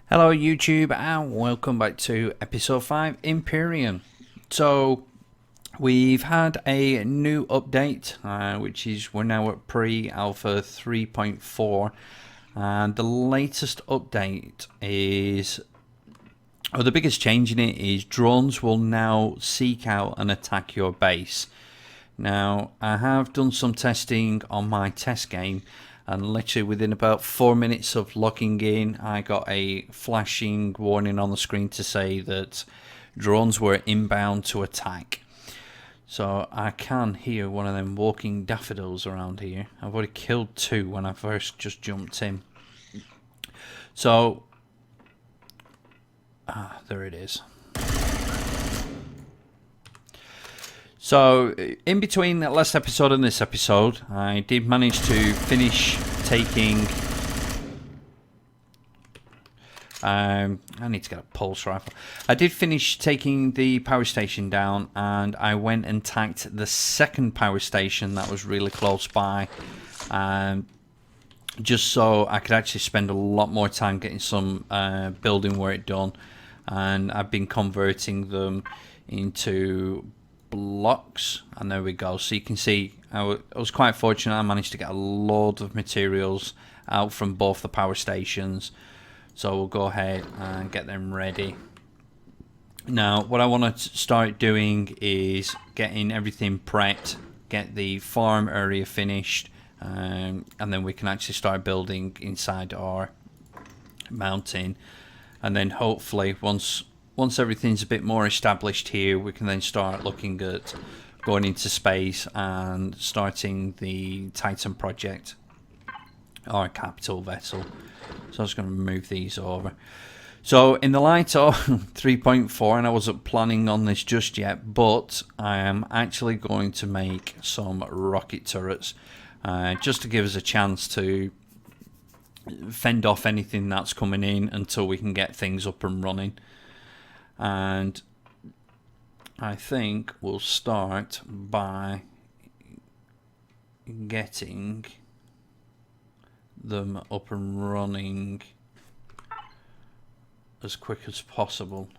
Hello YouTube and welcome back to episode 5 Empyrion. So we've had a new update which is we're now at pre-alpha 3.4 and the latest update is, or the biggest change in it is drones will now seek out and attack your base. Now I have done some testing on my test game, and literally within about 4 minutes of logging in, I got a flashing warning on the screen to say that drones were inbound to attack. So I can hear one of them walking daffodils around here. I've already killed 2 when I first just jumped in. So, there it is. So, in between that last episode and this episode, I did manage to finish taking... I need to get a pulse rifle. I did finish taking the power station down, and I went and tanked the second power station that was really close by. Just so I could actually spend a lot more time getting some building work done. And I've been converting them into blocks, and there we go. So you can see I was quite fortunate. I managed to get a load of materials out from both the power stations, so we'll go ahead and get them ready. Now what I want to start doing is getting everything prepped, get the farm area finished, and then we can actually start building inside our mountain. And then hopefully once everything's a bit more established here, we can then start looking at going into space and starting the Titan project, our capital vessel. So I'm just going to move these over. So in the light of 3.4, and I wasn't planning on this just yet, but I am actually going to make some rocket turrets just to give us a chance to fend off anything that's coming in until we can get things up and running. And I think we'll start by getting them up and running as quick as possible,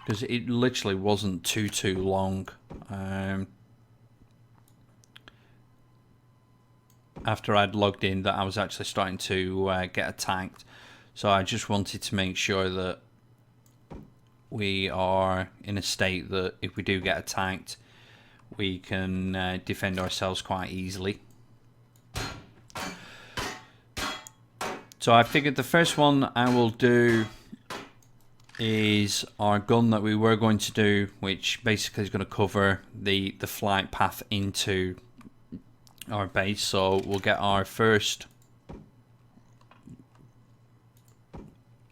because it literally wasn't too long after I'd logged in that I was actually starting to get attacked. So I just wanted to make sure that we are in a state that if we do get attacked, we can defend ourselves quite easily. So I figured the first one I will do is our gun that we were going to do, which basically is going to cover the flight path into our base. So we'll get our first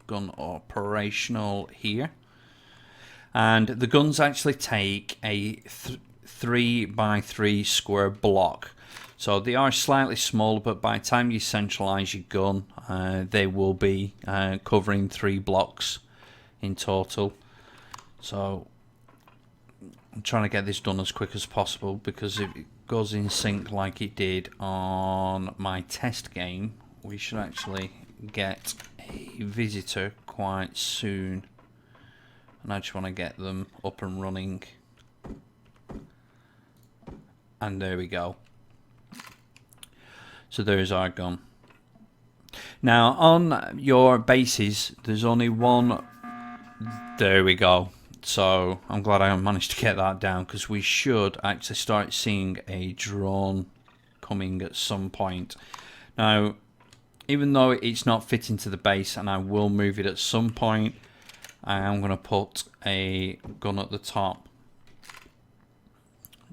gun operational here. And the guns actually take a 3x3 square block. So they are slightly smaller, but by the time you centralize your gun, they will be covering 3 blocks in total. So I'm trying to get this done as quick as possible, because if it goes in sync like it did on my test game, we should actually get a visitor quite soon. And I just want to get them up and running. And there we go. So there's our gun. Now on your bases, there's only one. There we go. So I'm glad I managed to get that down, because we should actually start seeing a drone coming at some point. Now, even though it's not fitting to the base, and I will move it at some point, I am going to put a gun at the top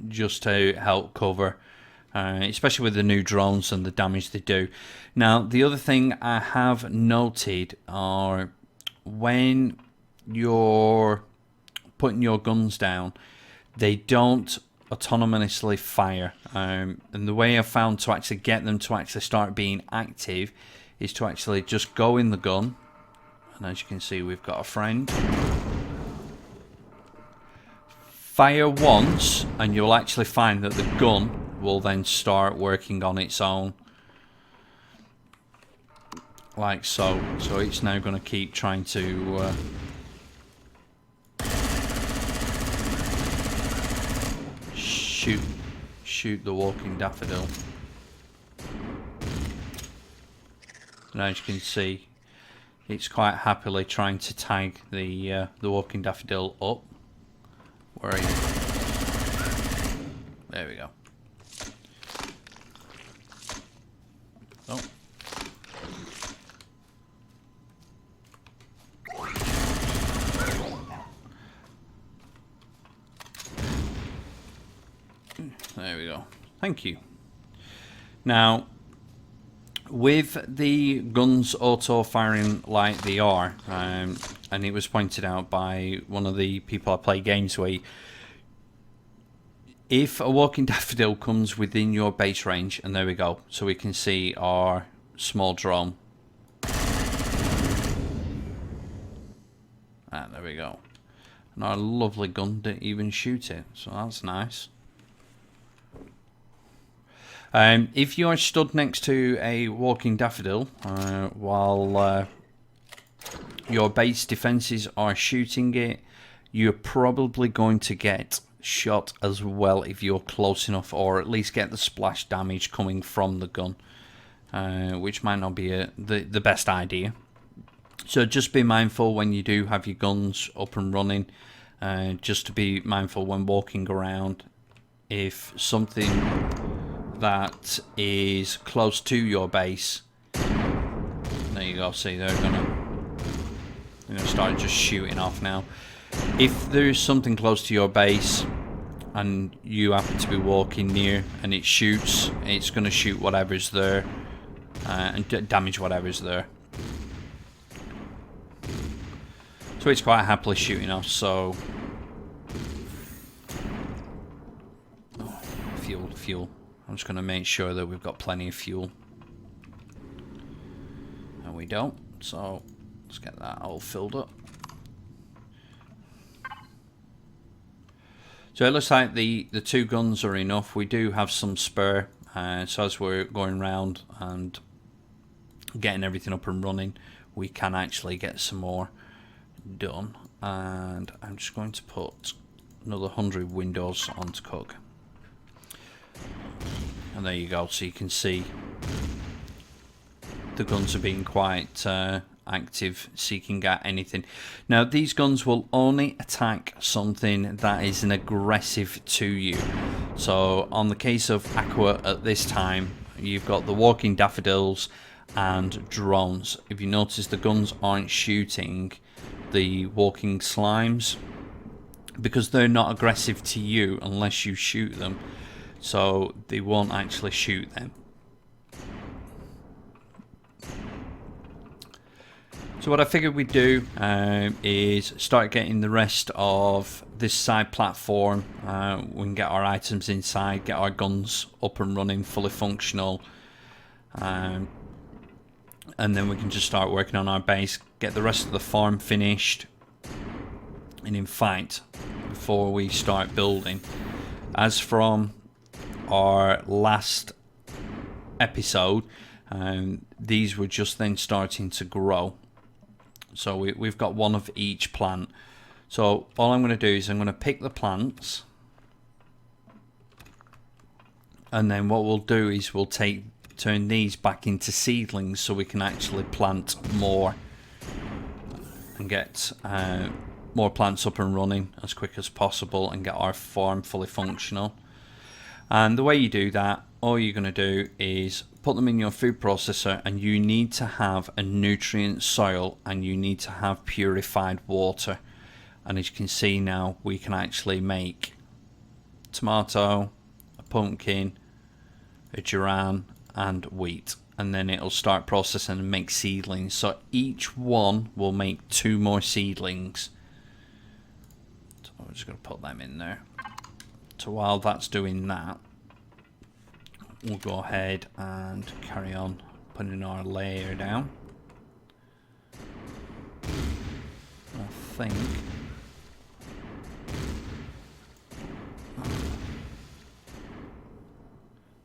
just to help cover, especially with the new drones and the damage they do. Now, the other thing I have noted are when you're putting your guns down, they don't autonomously fire. And the way I've found to actually get them to actually start being active is to actually just go in the gun. And as you can see, we've got a friend. Fire once, and you'll actually find that the gun will then start working on its own. like so. So it's now going to keep trying to shoot the walking daffodil. And as you can see, it's quite happily trying to tag the walking daffodil up. Where are you? There we go. Oh. There we go. Thank you. Now, with the guns auto-firing like they are, and it was pointed out by one of the people I play games with, if a walking daffodil comes within your base range, and there we go, so we can see our small drone. Ah, there we go. And our lovely gun didn't even shoot it, so that's nice. If you are stood next to a walking daffodil while your base defenses are shooting it, you're probably going to get shot as well if you're close enough, or at least get the splash damage coming from the gun, which might not be the best idea. So just be mindful when you do have your guns up and running, just to be mindful when walking around. If something that is close to your base, there you go, see they're gonna start just shooting off now. If there's something close to your base and you happen to be walking near and it shoots, it's going to shoot whatever's there and damage whatever's there. So it's quite happily shooting off. So fuel. I'm just going to make sure that we've got plenty of fuel. And we don't, so let's get that all filled up. So it looks like the two guns are enough. We do have some spare, so as we're going around and getting everything up and running, we can actually get some more done. And I'm just going to put another 100 windows on to cook. And there you go, so you can see the guns are being quite active, seeking out anything. Now these guns will only attack something that is an aggressive to you. So on the case of Aqua at this time, you've got the walking daffodils and drones. If you notice, the guns aren't shooting the walking slimes because they're not aggressive to you unless you shoot them. So they won't actually shoot them. So what I figured we'd do is start getting the rest of this side platform. We can get our items inside, get our guns up and running, fully functional. And then we can just start working on our base, get the rest of the farm finished. And in fact, before we start building, as from our last episode, these were just then starting to grow. So we've got one of each plant. So all I'm going to do is I'm going to pick the plants, and then what we'll do is we'll turn these back into seedlings so we can actually plant more and get more plants up and running as quick as possible and get our farm fully functional. And the way you do that, all you're going to do is put them in your food processor, and you need to have a nutrient soil and you need to have purified water. And as you can see now, we can actually make tomato, a pumpkin, a duran and wheat, and then it'll start processing and make seedlings. So each one will make 2 more seedlings. So I'm just going to put them in there. So while that's doing that, we'll go ahead and carry on putting our layer down. I think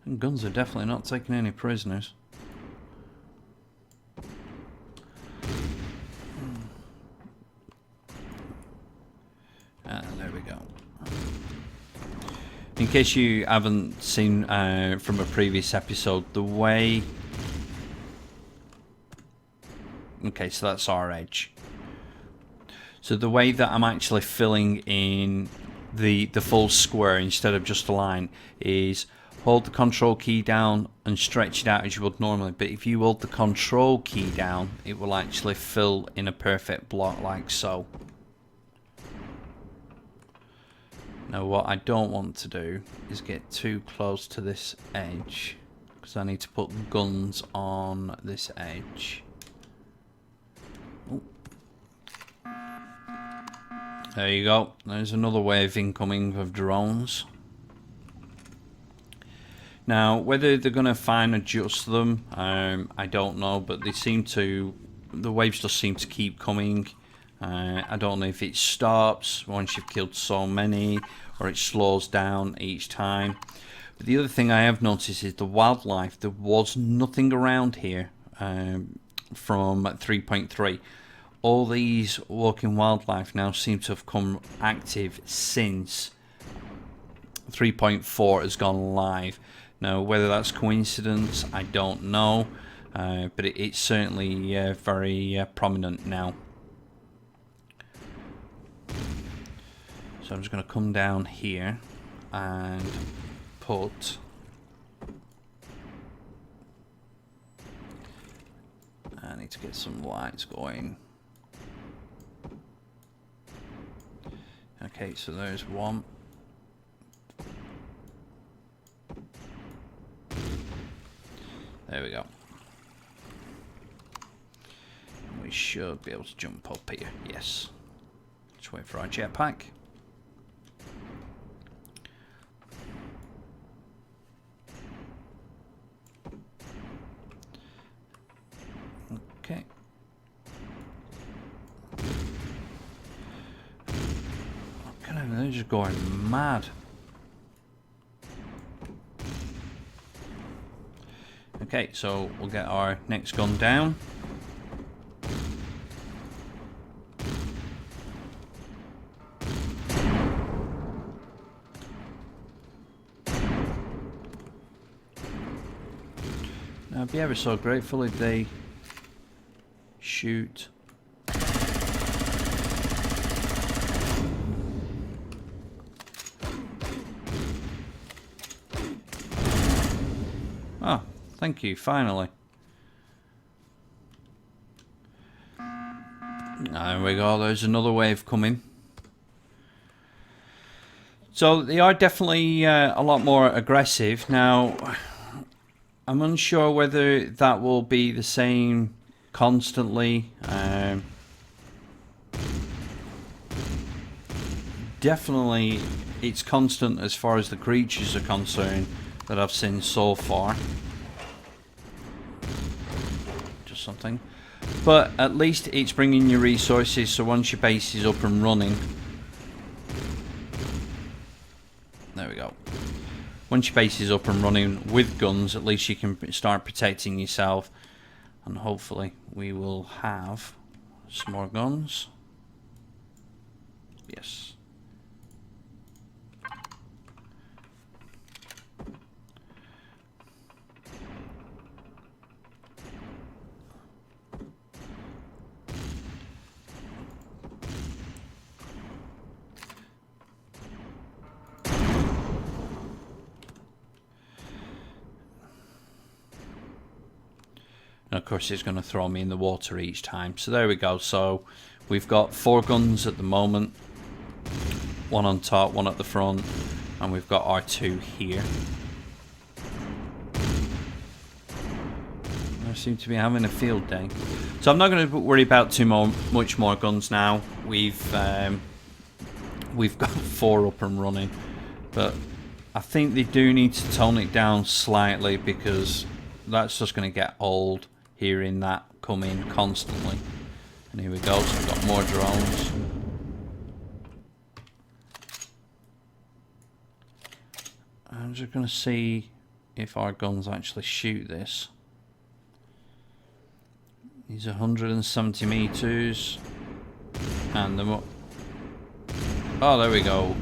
and guns are definitely not taking any prisoners. There we go. In case you haven't seen from a previous episode, the way... Okay, so that's our edge. So the way that I'm actually filling in the full square instead of just a line is hold the control key down and stretch it out as you would normally. But if you hold the control key down, it will actually fill in a perfect block like so. Now what I don't want to do is get too close to this edge, because I need to put guns on this edge. Ooh. There you go. There's another wave incoming of drones. Now whether they're going to fine adjust them, I don't know, but they seem to, the waves just seem to keep coming. I don't know if it stops once you've killed so many or it slows down each time. But the other thing I have noticed is the wildlife. There was nothing around here from 3.3. All these walking wildlife now seem to have come active since 3.4 has gone live. Now whether that's coincidence, I don't know, but it's certainly very prominent now. So I'm just going to come down here and put I need to get some lights going. Okay, so there's one. There we go. We should be able to jump up here. Yes. Let's wait for our jetpack. Okay. They're just going mad. Okay, so we'll get our next gun down. Now, I'd be ever so grateful if they shoot. Oh, thank you, finally. There we go, there's another wave coming. So they are definitely a lot more aggressive. Now, I'm unsure whether that will be the same constantly. Definitely it's constant as far as the creatures are concerned that I've seen so far. Just something. But at least it's bringing you resources, so once your base is up and running... There we go. Once your base is up and running with guns, at least you can start protecting yourself. And hopefully we will have some more guns. Yes. And of course it's going to throw me in the water each time. So there we go. So we've got 4 guns at the moment. One on top, one at the front. And we've got R2 here. I seem to be having a field day. So I'm not going to worry about much more guns now. We've got 4 up and running. But I think they do need to tone it down slightly, because that's just going to get old. Hearing that come in constantly. And here we go, so we've got more drones. I'm just going to see if our guns actually shoot this. These are 170 meters. And Oh, there we go.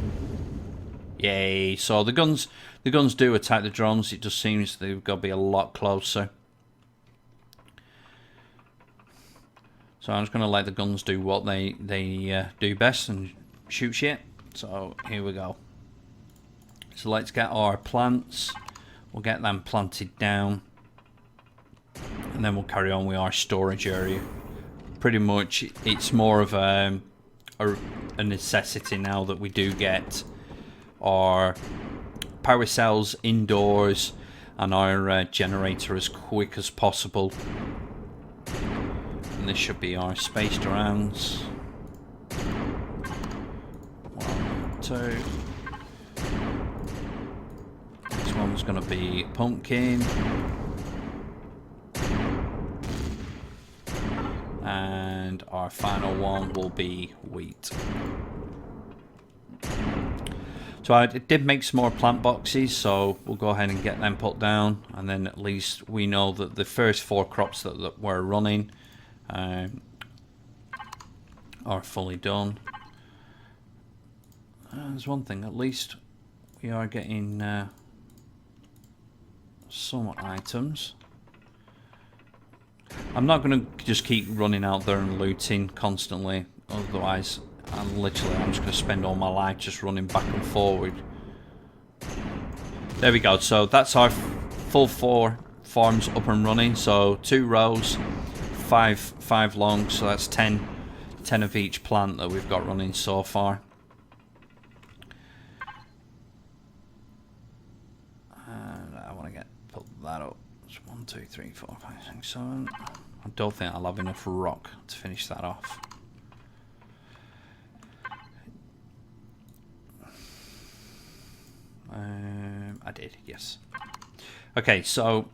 Yay. So the guns do attack the drones. It just seems they've got to be a lot closer. So I'm just going to let the guns do what they do best and shoot shit. So here we go. So let's get our plants. We'll get them planted down. And then we'll carry on with our storage area. Pretty much it's more of a necessity now that we do get our power cells indoors and our generator as quick as possible. And this should be our spaced rounds. 1, 2. This one's going to be pumpkin. And our final one will be wheat. So I did make some more plant boxes, so we'll go ahead and get them put down, and then at least we know that the first 4 crops that we're running are fully done. There's one thing, at least we are getting some items. I'm not going to just keep running out there and looting constantly, otherwise I'm just going to spend all my life just running back and forward. There we go, so that's our full 4 farms up and running. So 2 rows, 5 long, so that's 10 of each plant that we've got running so far. And I want to put that up. It's 1, 2, 3, 4, 5, 6, 7. I don't think I'll have enough rock to finish that off. I did, yes. Okay, so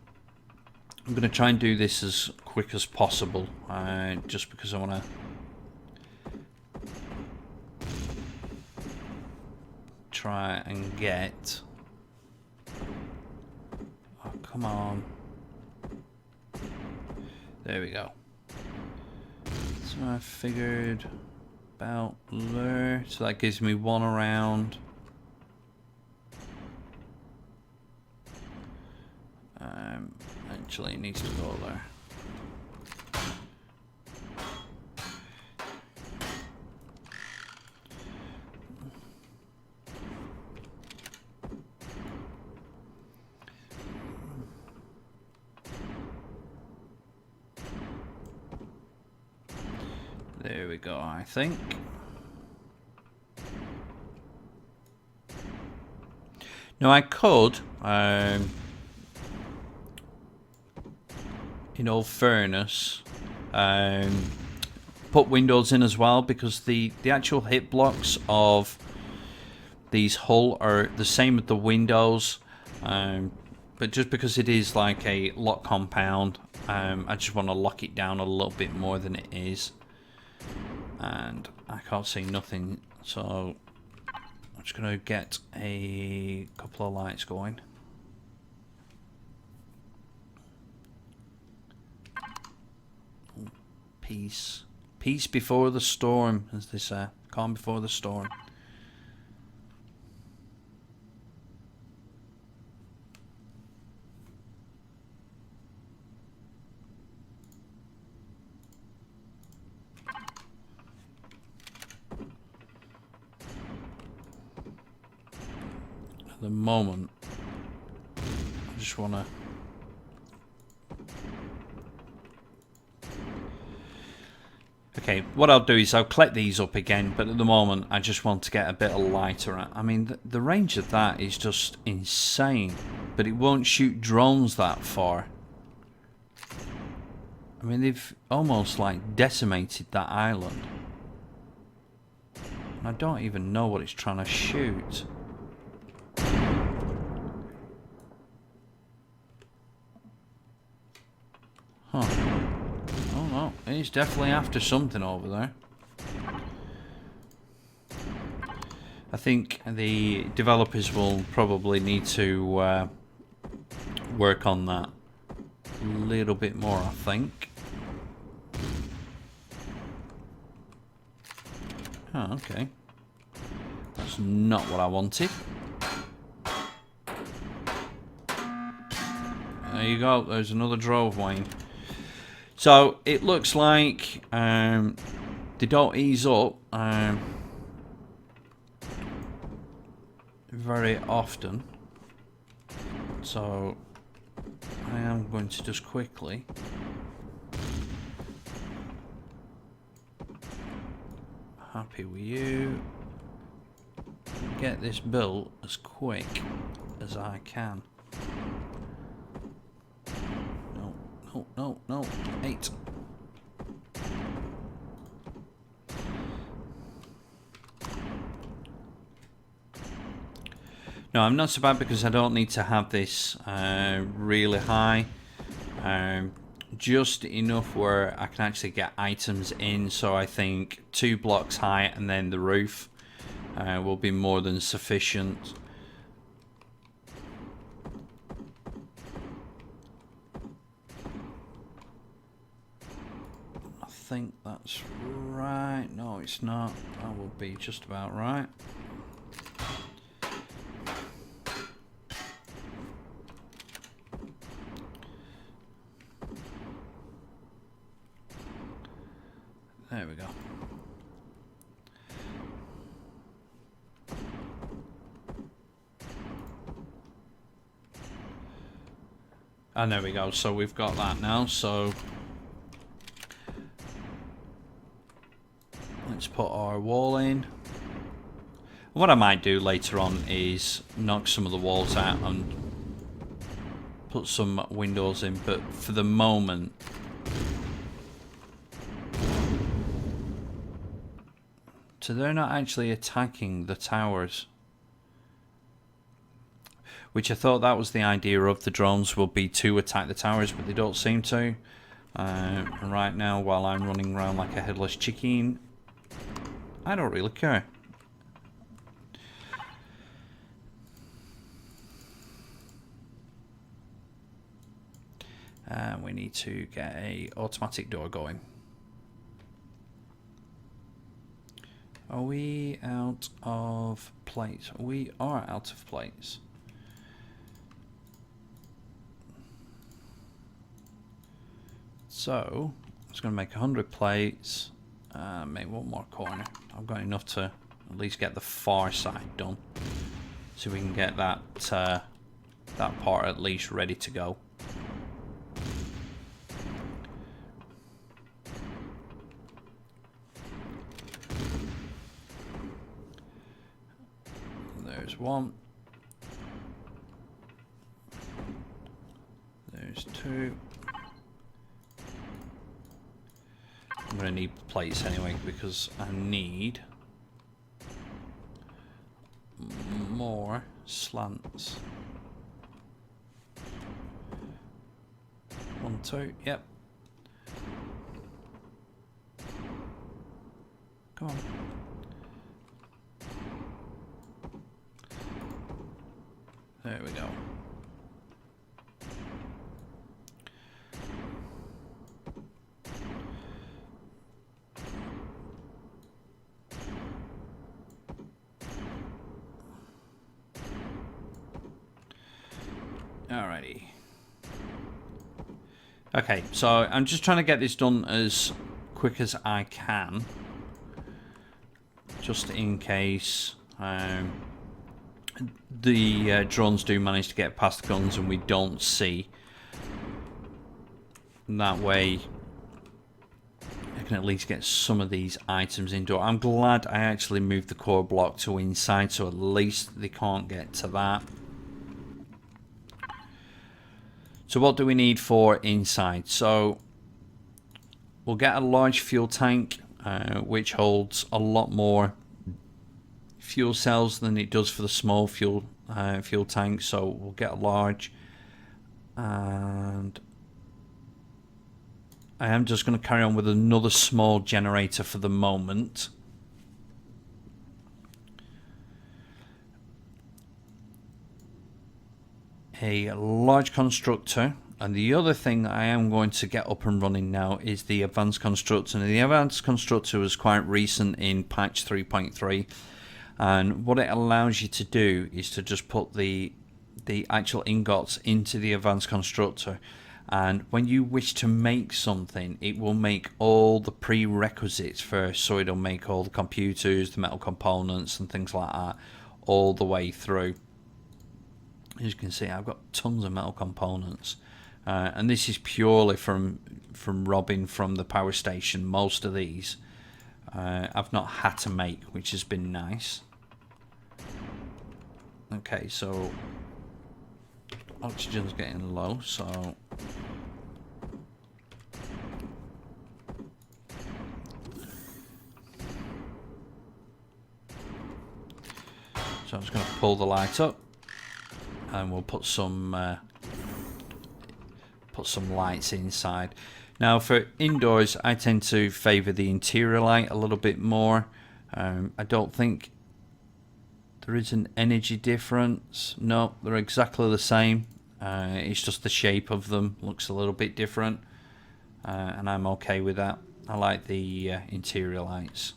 I'm going to try and do this as quick as possible, just because I want to try and get... Oh, come on. There we go. So I figured about there. So that gives me 1 around. Actually, it needs to go there. There we go, I think. Now I could, in all fairness, put windows in as well, because the actual hit blocks of these hull are the same with the windows, but just because it is like a lock compound, I just want to lock it down a little bit more than it is. And I can't see nothing, so I'm just going to get a couple of lights going. Peace. Peace before the storm, as they say. Calm before the storm. At the moment, I just want to... Okay, what I'll do is I'll collect these up again, but at the moment I just want to get a bit of light around. I mean, the range of that is just insane, but it won't shoot drones that far. I mean, they've almost like decimated that island. And I don't even know what it's trying to shoot. Huh. Oh no, he's definitely after something over there. I think the developers will probably need to work on that a little bit more, I think. Oh, okay. It's not what I wanted. There you go. There's another drove Wayne. So it looks like they don't ease up very often. So I am going to just quickly happy with you. Get this built as quick as I can. No. 8. No, I'm not so bad because I don't need to have this really high. Just enough where I can actually get items in. So I think 2 blocks high and then the roof will be more than sufficient. I think that's right. No, it's not. That will be just about right. There we go. And there we go. So we've got that now. So let's put our wall in. What I might do later on is knock some of the walls out and put some windows in. But for the moment, so they're not actually attacking the towers. Which I thought that was the idea of the drones, will be to attack the towers, but they don't seem to. And right now, while I'm running around like a headless chicken, I don't really care. We need to get a automatic door going. Are we out of plates? We are out of plates. So, I'm just going to make 100 plates, make one more corner. I've got enough to at least get the far side done. So we can get that, that part at least ready to go. There's one. There's 2. I'm going to need plates anyway because I need more slants. 1, 2, yep. Come on. There we go. Alrighty. Okay, so I'm just trying to get this done as quick as I can, just in case the drones do manage to get past the guns and we don't see. And that way I can at least get some of these items indoor. I'm glad I actually moved the core block to inside, so at least they can't get to that. So what do we need for inside? So we'll get a large fuel tank, which holds a lot more fuel cells than it does for the small fuel tank. So we'll get a large, and I am just going to carry on with another small generator for the moment. A large constructor, and the other thing I am going to get up and running now is the advanced constructor. And the advanced constructor was quite recent in patch 3.3, And what it allows you to do is to just put the actual ingots into the advanced constructor, and when you wish to make something, it will make all the prerequisites first. So it'll make all the computers, the metal components and things like that all the way through. As you can see, I've got tons of metal components, and this is purely from robbing from the power station. Most of these I've not had to make, which has been nice. Okay, so oxygen's getting low, so I'm just going to pull the light up, and we'll put some lights inside. Now for indoors, I tend to favour the interior light a little bit more. I don't think there is an energy difference. No, they're exactly the same. It's just the shape of them looks a little bit different, and I'm okay with that. I like the interior lights.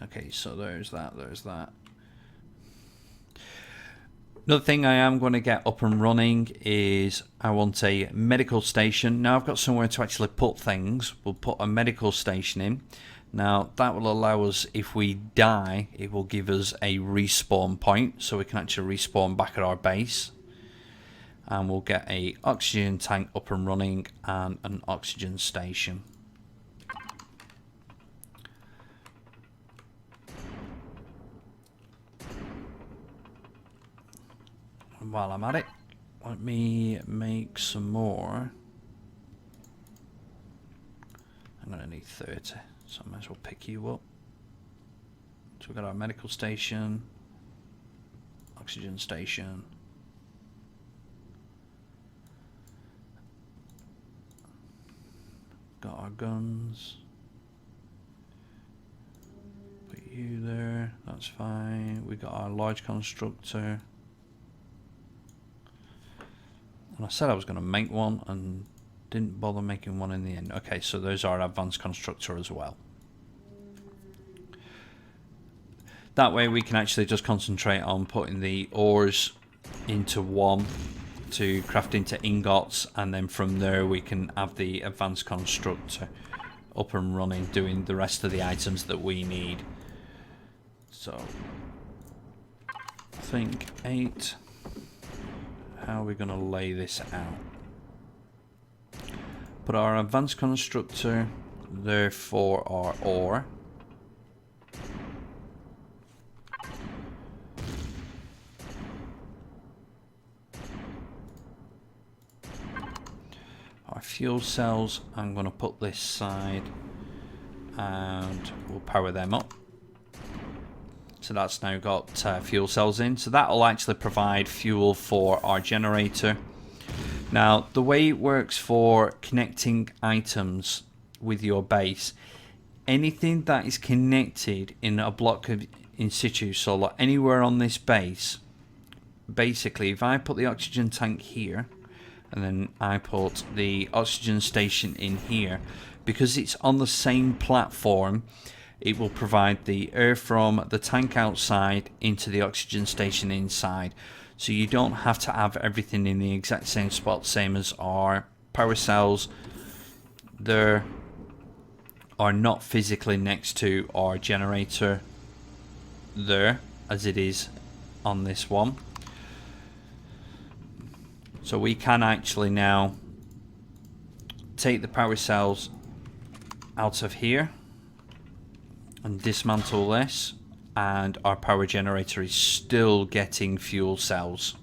Okay, so there's that. Another thing I am going to get up and running is I want a medical station. Now I've got somewhere to actually put things. We'll put a medical station in. Now that will allow us, if we die, it will give us a respawn point, so we can actually respawn back at our base. And we'll get a oxygen tank up and running and an oxygen station. And while I'm at it, let me make some more. I'm going to need 30. So I might as well pick you up. So we've got our medical station, oxygen station. Got our guns. Put you there, that's fine. We got our large constructor. And I said I was going to make one and didn't bother making one in the end. Okay, so there's our advanced constructor as well. That way we can actually just concentrate on putting the ores into one to craft into ingots, and then from there we can have the advanced constructor up and running, doing the rest of the items that we need. So I think 8. How are we going to lay this out? Put our advanced constructor there for our ore. Our fuel cells, I'm going to put this side and we'll power them up. So that's now got fuel cells in. So that will actually provide fuel for our generator. Now, the way it works for connecting items with your base, anything that is connected in a block of in situ, so like anywhere on this base, basically if I put the oxygen tank here and then I put the oxygen station in here, because it's on the same platform, it will provide the air from the tank outside into the oxygen station inside. So you don't have to have everything in the exact same spot, same as our power cells. They are not physically next to our generator there, as it is on this one. So we can actually now take the power cells out of here and dismantle this, and our power generator is still getting fuel cells.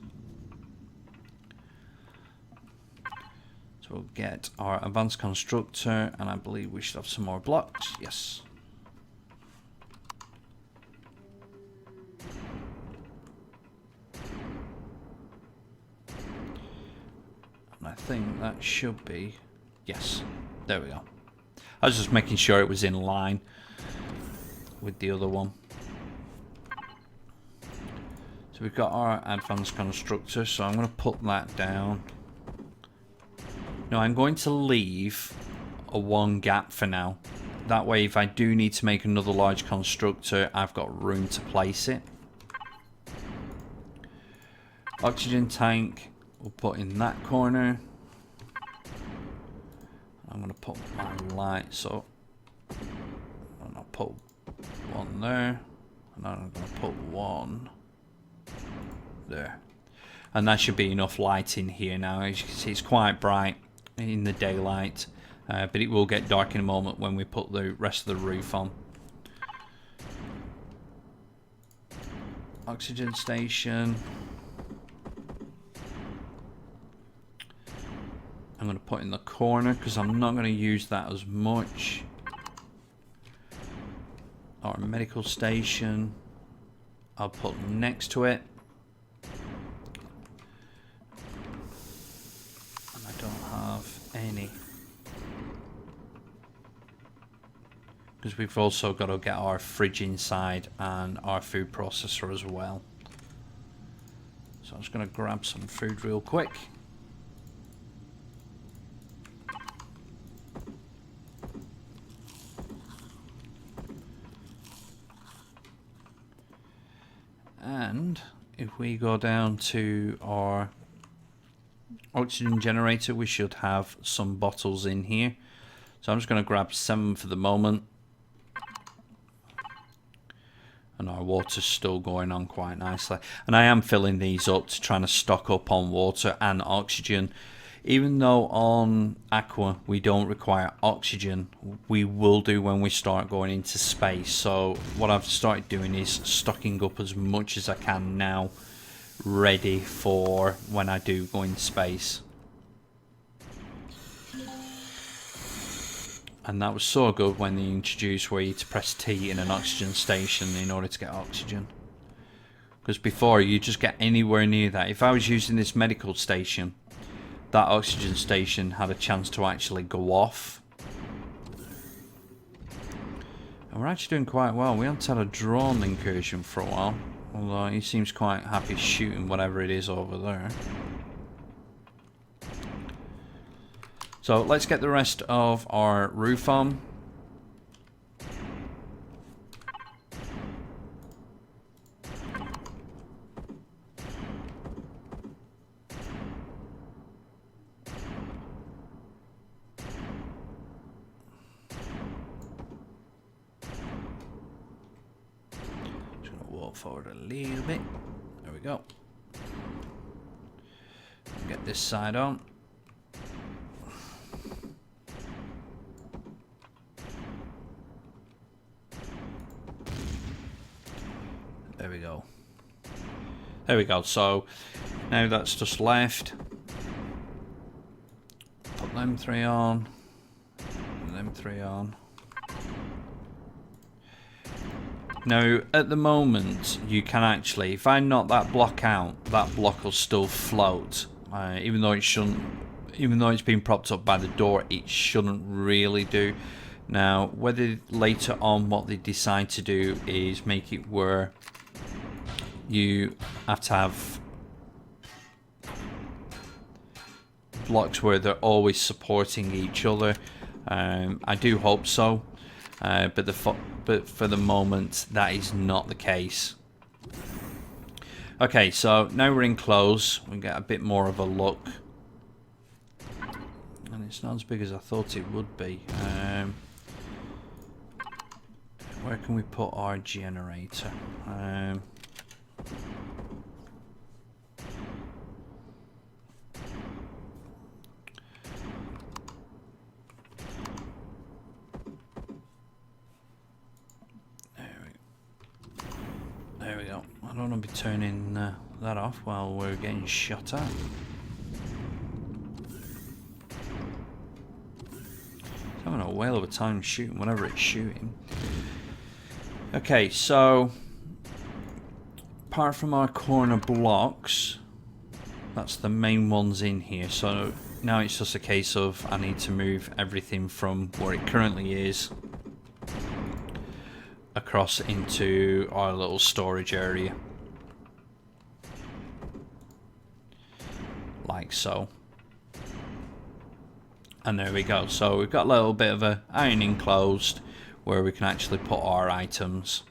So we'll get our advanced constructor, and I believe we should have some more blocks. Yes. And I think that should be, yes, there we go. I was just making sure it was in line with the other one. So we've got our advanced constructor, so I'm going to put that down. Now I'm going to leave a one gap for now. That way, if I do need to make another large constructor, I've got room to place it. Oxygen tank, we'll put in that corner. I'm going to put my lights up. And I'll put one there. And I'm going to put one there. And that should be enough light in here now. As you can see, it's quite bright in the daylight. But it will get dark in a moment when we put the rest of the roof on. Oxygen station. I'm going to put in the corner because I'm not going to use that as much. Our medical station, I'll put next to it. And I don't have any. Because we've also got to get our fridge inside and our food processor as well. So I'm just going to grab some food real quick. And if we go down to our oxygen generator, we should have some bottles in here. So I'm just going to grab 7 for the moment. And our water's still going on quite nicely. And I am filling these up to try to stock up on water and oxygen. Even though on Aqua we don't require oxygen, we will do when we start going into space. So what I've started doing is stocking up as much as I can now, ready for when I do go into space. And that was so good when they introduced where you to press T in an oxygen station in order to get oxygen. Because before you just get anywhere near that. If I was using this medical station, that oxygen station had a chance to actually go off. And we're actually doing quite well. We haven't had a drone incursion for a while. Although he seems quite happy shooting whatever it is over there. So let's get the rest of our roof on. Just gonna walk forward a little bit. There we go. Get this side on. There we go. There we go. So now that's just left. Put them 3 on. And them 3 on. Now at the moment you can actually, if I knock that block out, that block will still float. Even though it shouldn't, even though it's been propped up by the door, it shouldn't really do. Now whether later on what they decide to do is make it where you have to have blocks where they're always supporting each other. I do hope so, but for the moment that is not the case. Okay, so now we're in close. We get a bit more of a look, and it's not as big as I thought it would be. Where can we put our generator? There we go. I don't want to be turning that off while we're getting shot at. It's having a whale of a time shooting whatever it's shooting. Okay, so apart from our corner blocks, that's the main ones in here. So now it's just a case of I need to move everything from where it currently is across into our little storage area, like so. And there we go. So we've got a little bit of a iron enclosed. where we can actually put our items.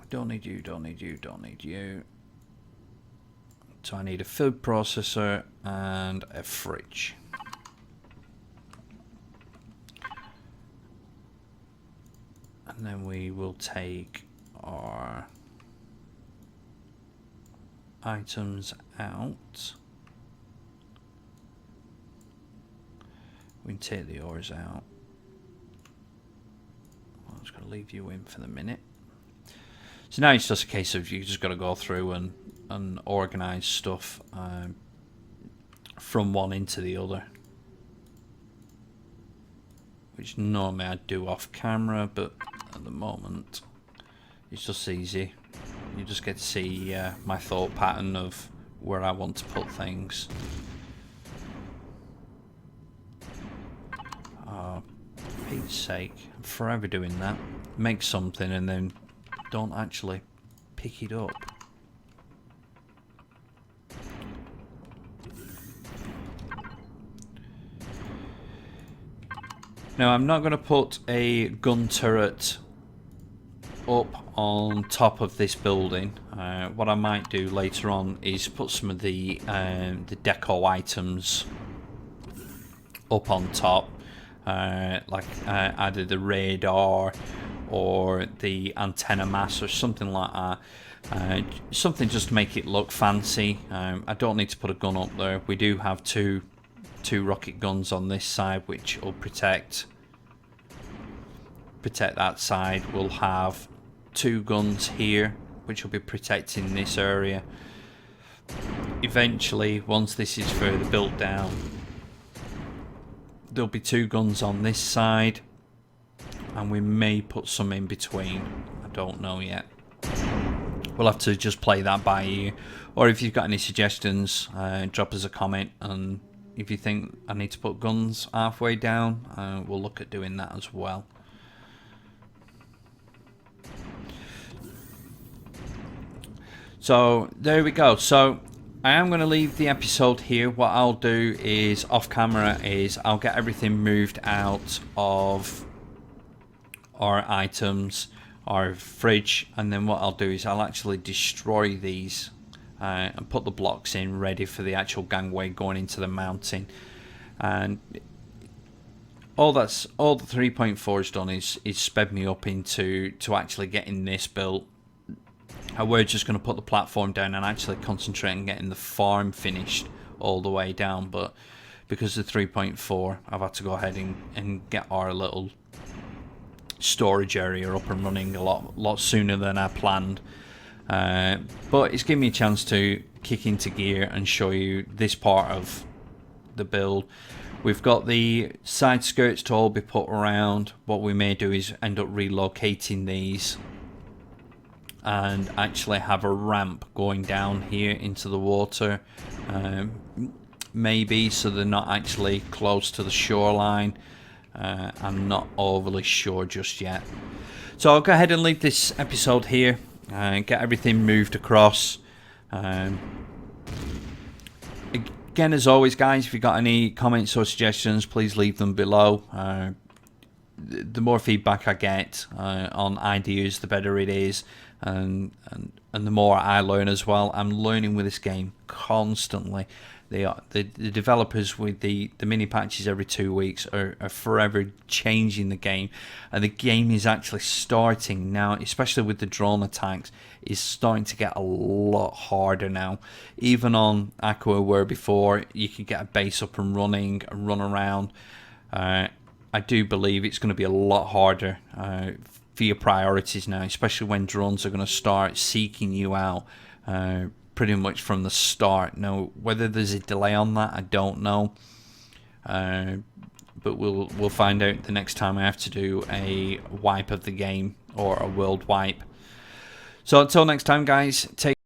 Don't need you, don't need you, don't need you. So I need a food processor and a fridge. And then we will take our items out. We can take the ores out. I'm just going to leave you in for the minute. So now it's just a case of you just got to go through and organise stuff from one into the other. Which normally I'd do off camera, but at the moment it's just easy. You just get to see my thought pattern of where I want to put things. Oh, for Pete's sake, I'm forever doing that. Make something and then don't actually pick it up. Now I'm not going to put a gun turret up on top of this building. What I might do later on is put some of the deco items up on top, like either the radar or the antenna mast or something like that. Something just to make it look fancy. I don't need to put a gun up there. We do have two rocket guns on this side, which will protect that side. We'll have 2 guns here, which will be protecting this area. Eventually, once this is further built down, there'll be 2 guns on this side, and we may put some in between. I don't know yet. We'll have to just play that by ear. Or if you've got any suggestions, drop us a comment, and if you think I need to put guns halfway down, we'll look at doing that as well. So there we go. So I am going to leave the episode here. What I'll do is off camera is I'll get everything moved out of our items, our fridge, and then what I'll do is I'll actually destroy these and put the blocks in ready for the actual gangway going into the mountain. And all the 3.4 has done is sped me up into actually getting this built. We're just going to put the platform down and actually concentrate on getting the farm finished all the way down, but because of 3.4 I've had to go ahead and get our little storage area up and running a lot sooner than I planned. But it's given me a chance to kick into gear and show you this part of the build. We've got the side skirts to all be put around. What we may do is end up relocating these and actually have a ramp going down here into the water, maybe, so they're not actually close to the shoreline. I'm not overly sure just yet. So I'll go ahead and leave this episode here and get everything moved across. Again, as always guys, if you've got any comments or suggestions, please leave them below. The more feedback I get on ideas, the better it is, and the more I learn as well. I'm learning with this game constantly. The developers with the mini patches every 2 weeks are forever changing the game, and the game is actually starting now, especially with the drone attacks, is starting to get a lot harder now. Even on Aqua, where before you could get a base up and running and run around, I do believe it's going to be a lot harder for your priorities now, especially when drones are going to start seeking you out pretty much from the start. Now, whether there's a delay on that, I don't know, but we'll find out the next time I have to do a wipe of the game or a world wipe. So until next time guys, take